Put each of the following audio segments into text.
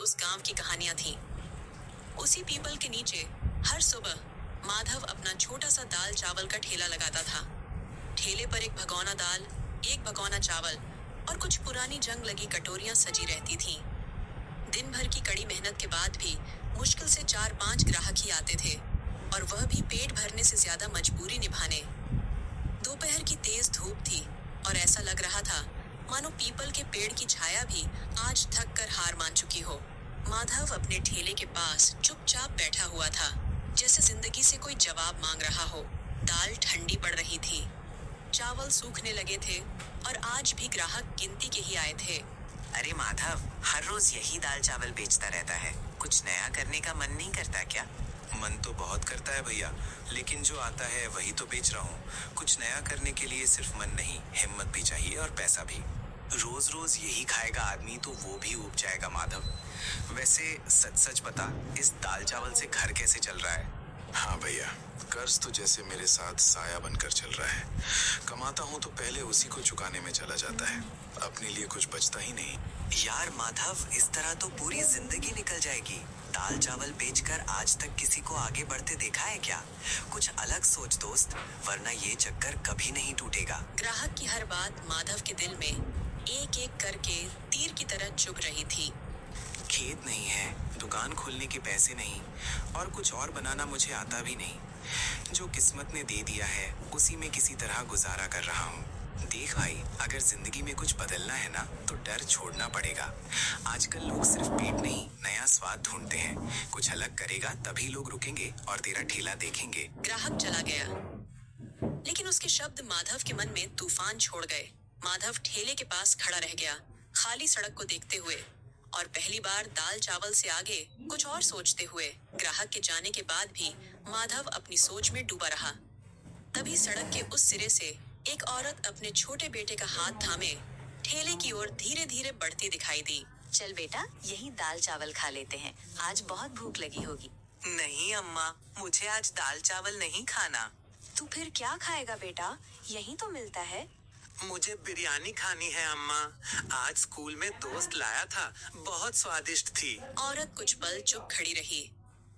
उस गांव की कहानियां थीं। उसी पीपल के नीचे हर सुबह माधव अपना छोटा सा दाल चावल का ठेला लगाता था। ठेले पर एक भगोना दाल, एक भगोना चावल और कुछ पुरानी जंग लगी कटोरियां सजी रहती थीं। दिन भर की कड़ी मेहनत के बाद भी मुश्किल से 4-5 ग्राहक ही आते थे, और वह भी पेट भरने से ज्यादा मजबूरी निभाने। दोपहर की तेज धूप थी और ऐसा लग रहा था मानो पीपल के पेड़ की छाया भी आज थक कर हार मान चुकी हो। माधव अपने ठेले के पास चुपचाप बैठा हुआ था, जैसे जिंदगी से कोई जवाब मांग रहा हो। दाल ठंडी पड़ रही थी, चावल सूखने लगे थे और आज भी ग्राहक गिनती के ही आए थे। अरे माधव, हर रोज यही दाल चावल बेचता रहता है, कुछ नया करने का मन नहीं करता क्या? मन तो बहुत करता है भैया, लेकिन जो आता है वही तो बेच रहा हूँ। कुछ नया करने के लिए सिर्फ मन नहीं, हिम्मत भी चाहिए और पैसा भी। रोज रोज यही खाएगा आदमी तो वो भी ऊब जाएगा माधव। वैसे सच सच बता, इस दाल चावल से घर कैसे चल रहा है? हाँ भैया, कर्ज तो जैसे मेरे साथ साया बनकर चल रहा है। कमाता हूँ तो पहले उसी को चुकाने में चला जाता है, अपने लिए कुछ बचता ही नहीं। यार माधव, इस तरह तो पूरी जिंदगी निकल जाएगी। दाल चावल बेचकर आज तक किसी को आगे बढ़ते देखा है क्या? कुछ अलग सोच दोस्त, वरना ये चक्कर कभी नहीं टूटेगा। ग्राहक की हर बात माधव के दिल में एक एक करके तीर की तरह चुभ रही थी। खेत नहीं है, दुकान खोलने के पैसे नहीं, और कुछ और बनाना मुझे आता भी नहीं। जो किस्मत ने दे दिया है उसी में किसी तरह गुजारा कर रहा हूँ। देख भाई, अगर जिंदगी में कुछ बदलना है ना तो डर छोड़ना पड़ेगा। आजकल लोग सिर्फ पेट नहीं, नया स्वाद ढूंढते हैं। कुछ अलग करेगा तभी लोग रुकेंगे और तेरा ठेला देखेंगे। ग्राहक चला गया, लेकिन उसके शब्द माधव के मन में तूफान छोड़ गए। माधव ठेले के पास खड़ा रह गया, खाली सड़क को देखते हुए, और पहली बार दाल चावल से आगे कुछ और सोचते हुए। ग्राहक के जाने के बाद भी माधव अपनी सोच में डूबा रहा। तभी सड़क के उस सिरे से एक औरत अपने छोटे बेटे का हाथ थामे ठेले की ओर धीरे धीरे बढ़ती दिखाई दी। चल बेटा, यही दाल चावल खा लेते हैं, आज बहुत भूख लगी होगी। नहीं अम्मा, मुझे आज दाल चावल नहीं खाना। तू फिर क्या खाएगा बेटा? यही तो मिलता है। मुझे बिरयानी खानी है अम्मा, आज स्कूल में दोस्त लाया था, बहुत स्वादिष्ट थी। औरत कुछ पल चुप खड़ी रही।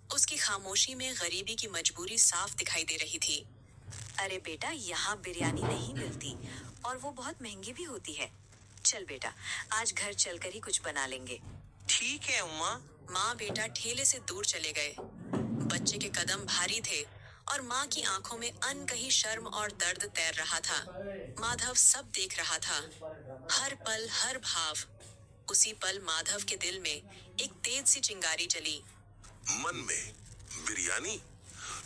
उसकी खामोशी में गरीबी की मजबूरी साफ दिखाई दे रही थी। अरे बेटा, यहाँ बिरयानी नहीं मिलती और वो बहुत महंगी भी होती है। चल बेटा, आज घर चलकर ही कुछ बना लेंगे। ठीक है अम्मा। माँ बेटा ठेले से दूर चले गए। बच्चे के कदम भारी थे और माँ की आंखों में अनकही शर्म और दर्द तैर रहा था। माधव सब देख रहा था, हर पल हर भाव। उसी पल माधव के दिल में एक तेज सी चिंगारी जली। मन में बिरयानी?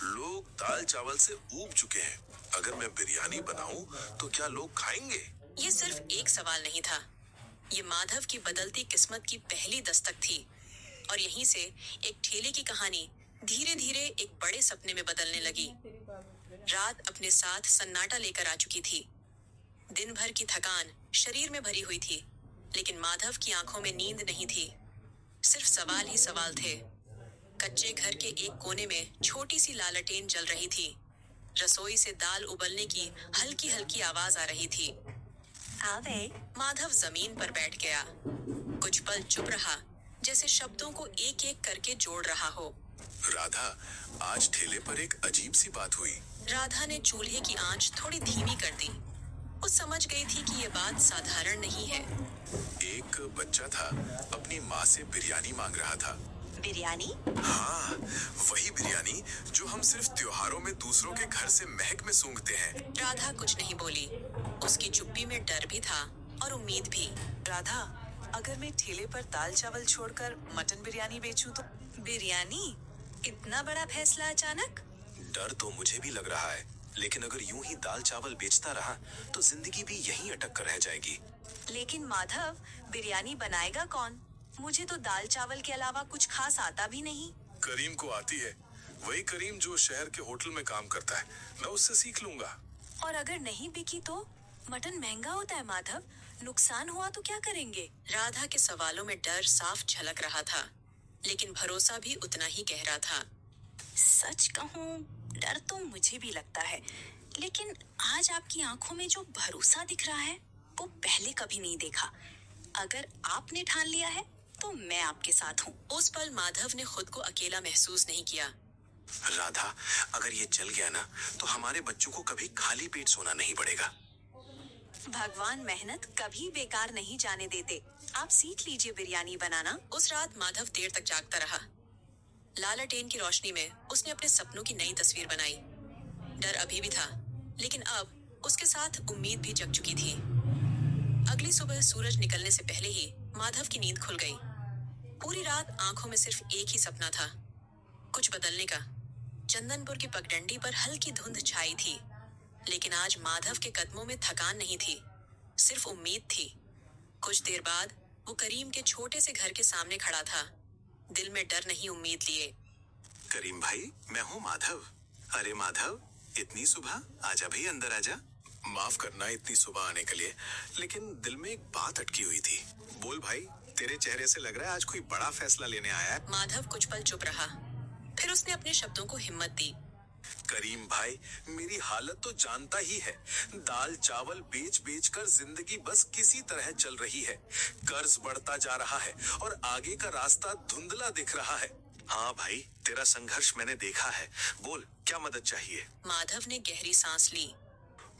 लोग दाल चावल से ऊब चुके हैं। अगर मैं बिरयानी बनाऊं तो क्या लोग खाएंगे? ये सिर्फ एक सवाल नहीं था, ये माधव की बदलती किस्मत की पहली दस्तक थी। और यहीं से एक ठेले की कहानी धीरे धीरे एक बड़े सपने में बदलने लगी। रात अपने साथ सन्नाटा लेकर आ चुकी थी। दिन भर की थकान शरीर में भरी हुई थी, लेकिन माधव की आंखों में नींद नहीं थी। सिर्फ सवाल ही सवाल थे। कच्चे घर के एक कोने में छोटी सी लालटेन जल रही थी। रसोई से दाल उबलने की हल्की हल्की आवाज आ रही थी। माधव जमीन पर बैठ गया, कुछ पल चुप रहा, जैसे शब्दों को एक एक करके जोड़ रहा हो। राधा, आज ठेले पर एक अजीब सी बात हुई। राधा ने चूल्हे की आंच थोड़ी धीमी कर दी। वो समझ गई थी कि ये बात साधारण नहीं है। एक बच्चा था, अपनी माँ से बिरयानी मांग रहा था। बिरयानी? हाँ, वही बिरयानी जो हम सिर्फ त्योहारों में दूसरों के घर से महक में सूंघते हैं। राधा कुछ नहीं बोली। उसकी चुप्पी में डर भी था और उम्मीद भी। राधा, अगर मैं ठेले पर दाल चावल छोड़कर मटन बिरयानी बेचूं तो? बिरयानी? इतना बड़ा फैसला अचानक? डर तो मुझे भी लग रहा है, लेकिन अगर यूं ही दाल चावल बेचता रहा तो जिंदगी भी यहीं अटक कर रह जाएगी। लेकिन माधव, बिरयानी बनाएगा कौन? मुझे तो दाल चावल के अलावा कुछ खास आता भी नहीं। करीम को आती है, वही करीम जो शहर के होटल में काम करता है, मैं उससे सीख लूंगा। और अगर नहीं बिकी तो? मटन महंगा होता है माधव, नुकसान हुआ तो क्या करेंगे? राधा के सवालों में डर साफ झलक रहा था, लेकिन भरोसा भी उतना ही गहरा था। सच कहूँ, डर तो मुझे भी लगता है, लेकिन आज आपकी आंखों में जो भरोसा दिख रहा है वो पहले कभी नहीं देखा। अगर आपने ठान लिया है तो मैं आपके साथ हूँ। उस पल माधव ने खुद को अकेला महसूस नहीं किया। राधा, अगर ये चल गया ना तो हमारे बच्चों को कभी खाली पेट सोना नहीं पड़ेगा। भगवान मेहनत कभी बेकार नहीं जाने देते। आप सीख लीजिए बिरयानी बनाना। उस रात माधव देर तक जागता रहा। लालटेन की रोशनी में उसने अपने सपनों की नई तस्वीर बनाई। डर अभी भी था, लेकिन अब उसके साथ उम्मीद भी जग चुकी थी। अगली सुबह सूरज निकलने से पहले ही माधव की नींद खुल गई। पूरी रात आंखों में सिर्फ एक ही सपना था, कुछ बदलने का। चंदनपुर की पगडंडी पर हल्की धुंध छाई थी, लेकिन आज माधव के कदमों में थकान नहीं थी, सिर्फ उम्मीद थी। कुछ देर बाद वो करीम के छोटे से घर के सामने खड़ा था, दिल में डर नहीं उम्मीद लिए। करीम भाई, मैं हूँ माधव। अरे माधव, इतनी सुबह? आजा भाई, अंदर आजा। माफ करना इतनी सुबह आने के लिए, लेकिन दिल में एक बात अटकी हुई थी। बोल भाई, तेरे चेहरे से लग रहा है आज कोई बड़ा फैसला लेने आया है। माधव कुछ पल चुप रहा, फिर उसने अपने शब्दों को हिम्मत दी। करीम भाई, मेरी हालत तो जानता ही है। दाल चावल बेच बेच कर जिंदगी बस किसी तरह चल रही है। कर्ज बढ़ता जा रहा है और आगे का रास्ता धुंधला दिख रहा है। हाँ भाई, तेरा संघर्ष मैंने देखा है। बोल, क्या मदद चाहिए? माधव ने गहरी सांस ली।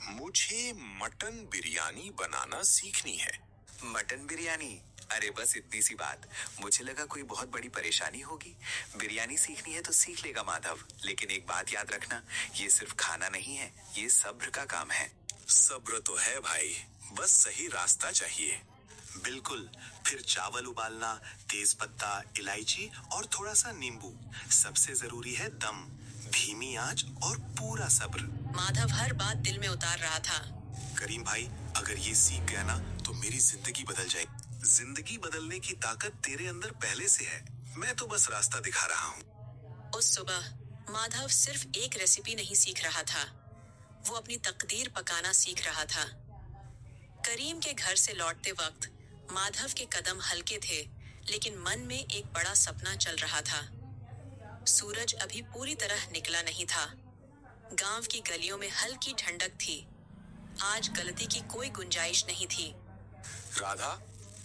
मुझे मटन बिरयानी बनाना सीखनी है। मटन बिरयानी? अरे बस इतनी सी बात। मुझे लगा कोई बहुत बड़ी परेशानी होगी। बिरयानी सीखनी है तो सीख लेगा माधव, लेकिन एक बात याद रखना, ये सिर्फ खाना नहीं है, ये सब्र का काम है। सब्र तो है भाई, बस सही रास्ता चाहिए। बिल्कुल। फिर चावल उबालना, तेज पत्ता, इलायची और थोड़ा सा नींबू। सबसे जरूरी है दम, धीमी आंच और पूरा सब्र। माधव हर बात दिल में उतार रहा था। करीम भाई, अगर ये सीख गया ना तो मेरी जिंदगी बदल जाएगी। जिंदगी बदलने की ताकत तेरे अंदर पहले से है, मैं तो बस रास्ता दिखा रहा हूँ। उस सुबह माधव सिर्फ एक रेसिपी नहीं सीख रहा था, वो अपनी तकदीर पकाना सीख रहा था। करीम के घर से लौटते वक्त माधव के कदम हल्के थे, लेकिन मन में एक बड़ा सपना चल रहा था। सूरज अभी पूरी तरह निकला नहीं था। गांव की गलियों में हल्की ठंडक थी। आज गलती की कोई गुंजाइश नहीं थी। राधा,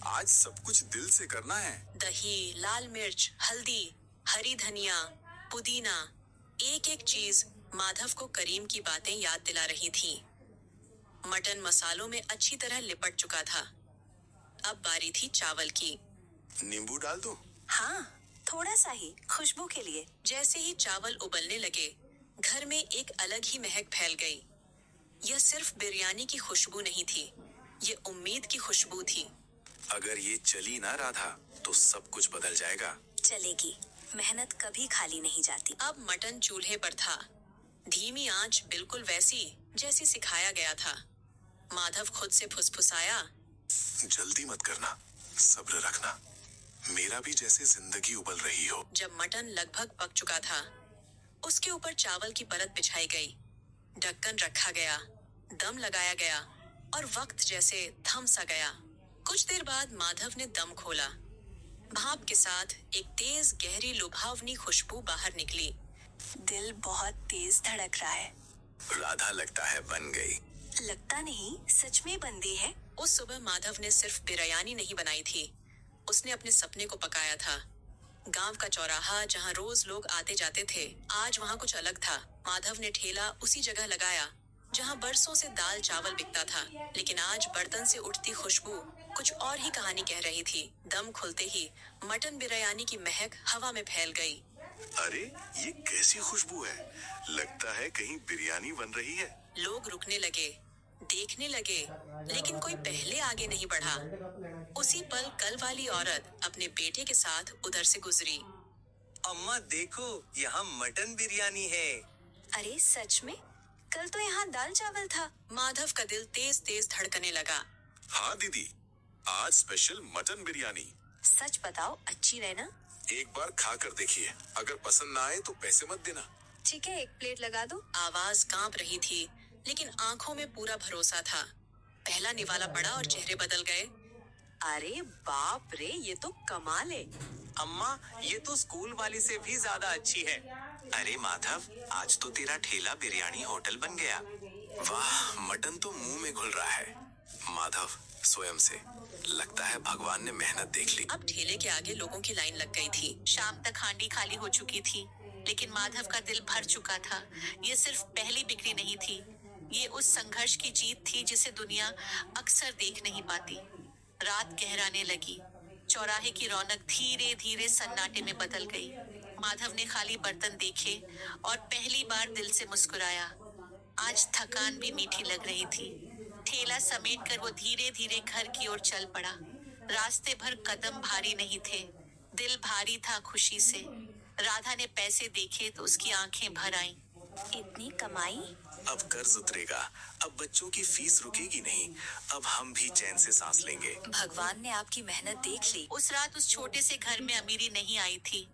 आज सब कुछ दिल से करना है। दही, लाल मिर्च, हल्दी, हरी धनिया, पुदीना, एक एक चीज माधव को करीम की बातें याद दिला रही थी। मटन मसालों में अच्छी तरह लिपट चुका था। अब बारी थी चावल की। नींबू डाल दूं? हाँ, थोड़ा सा ही, खुशबू के लिए। जैसे ही चावल उबलने लगे, घर में एक अलग ही महक फैल गई। यह सिर्फ बिरयानी की खुशबू नहीं थी, ये उम्मीद की खुशबू थी। अगर ये चली ना राधा तो सब कुछ बदल जाएगा। चलेगी, मेहनत कभी खाली नहीं जाती। अब मटन चूल्हे पर था, धीमी आंच बिल्कुल वैसी जैसी सिखाया गया था। माधव खुद से फुसफुसाया, जल्दी मत करना, सब्र रखना, मेरा भी जैसे जिंदगी उबल रही हो। जब मटन लगभग पक चुका था, उसके ऊपर चावल की परत बिछाई गई, ढक्कन रखा गया, दम लगाया गया और वक्त जैसे थम सा गया। कुछ देर बाद माधव ने दम खोला। भाप के साथ एक तेज गहरी लुभावनी खुशबू बाहर निकली। दिल बहुत तेज धड़क रहा है। राधा लगता है बन गई। लगता नहीं, सच में बंदी है। उस सुबह माधव ने सिर्फ बिरयानी नहीं बनाई थी, उसने अपने सपने को पकाया था। गांव का चौराहा जहां रोज लोग आते जाते थे, आज वहां कुछ अलग था। माधव ने ठेला उसी जगह लगाया जहां बरसों से दाल चावल बिकता था, लेकिन आज बर्तन से उठती खुशबू कुछ और ही कहानी कह रही थी। दम खुलते ही मटन बिरयानी की महक हवा में फैल गई। अरे, ये कैसी खुशबू है? लगता है कहीं बिरयानी बन रही है। लोग रुकने लगे, देखने लगे, लेकिन कोई पहले आगे नहीं बढ़ा। उसी पल कल वाली औरत अपने बेटे के साथ उधर से गुजरी। अम्मा देखो, यहाँ मटन बिरयानी है। अरे सच में? कल तो यहाँ दाल चावल था। माधव का दिल तेज तेज धड़कने लगा। हाँ दीदी, आज स्पेशल मटन बिरयानी। सच बताओ, अच्छी रहे ना? एक बार खा कर देखिए, अगर पसंद ना आए तो पैसे मत देना। ठीक है, एक प्लेट लगा दो। आवाज कांप रही थी, लेकिन आंखों में पूरा भरोसा था। पहला निवाला पड़ा और चेहरे बदल गए। अरे बाप रे, ये तो कमाल है। अम्मा, ये तो स्कूल वाली से भी ज्यादा अच्छी है। अरे माधव, आज तो तेरा ठेला बिरयानी होटल बन गया। वाह, मटन तो मुंह में घुल रहा है। माधव, स्वयं से लगता है भगवान ने मेहनत देख ली। अब ठेले के आगे लोगों की लाइन लग गई थी। शाम तक हांडी खाली हो चुकी थी, लेकिन माधव का दिल भर चुका था। ये सिर्फ पहली बिक्री नहीं थी, ये उस संघर्ष की जीत थी जिसे दुनिया अक्सर देख नहीं पाती। रात गहराने लगी, चौराहे की रौनक धीरे धीरे सन्नाटे में बदल गई। माधव ने खाली बर्तन देखे और पहली बार दिल से मुस्कुराया। आज थकान भी मीठी लग रही थी। ठेला समेटकर वो धीरे धीरे घर की ओर चल पड़ा। रास्ते भर कदम भारी नहीं थे, दिल भारी था खुशी से। राधा ने पैसे देखे तो उसकी आंखें भर आईं। इतनी कमाई? अब कर्ज उतरेगा, अब बच्चों की फीस रुकेगी नहीं, अब हम भी चैन से सांस लेंगे। भगवान ने आपकी मेहनत देख ली। उस रात उस छोटे से घर में अमीरी नहीं आई थी,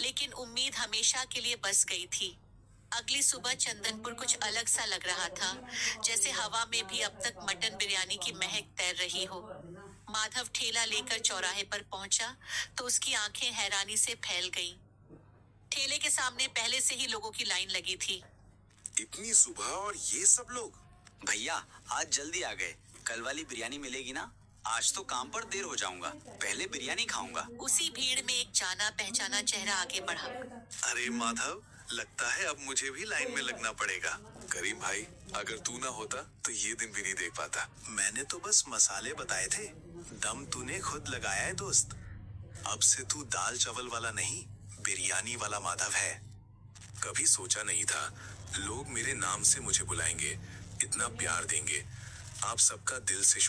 लेकिन उम्मीद हमेशा के लिए बस गई थी। अगली सुबह चंदनपुर कुछ अलग सा लग रहा था, जैसे हवा में भी अब तक मटन बिरयानी की महक तैर रही हो। माधव ठेला लेकर चौराहे पर पहुंचा तो उसकी आंखें हैरानी से फैल गईं। ठेले के सामने पहले से ही लोगों की लाइन लगी थी। इतनी सुबह और ये सब लोग? भैया आज जल्दी आ गए, कल वाली बिरयानी मिलेगी ना? आज तो काम पर देर हो जाऊंगा, पहले बिरयानी खाऊंगा। उसी भीड़ में एक जाना पहचाना चेहरा आगे बढ़ा। अरे माधव, लगता है अब मुझे भी लाइन में लगना पड़ेगा। करीम भाई, अगर तू ना होता तो ये दिन भी नहीं देख पाता। मैंने तो बस मसाले बताए थे, दम तूने खुद लगाया है दोस्त। अब से तू दाल चावल वाला नहीं, बिरयानी वाला माधव है। कभी सोचा नहीं था लोग मेरे नाम से मुझे बुलाएंगे, इतना प्यार देंगे। आप सबका दिल से शुक्रिया।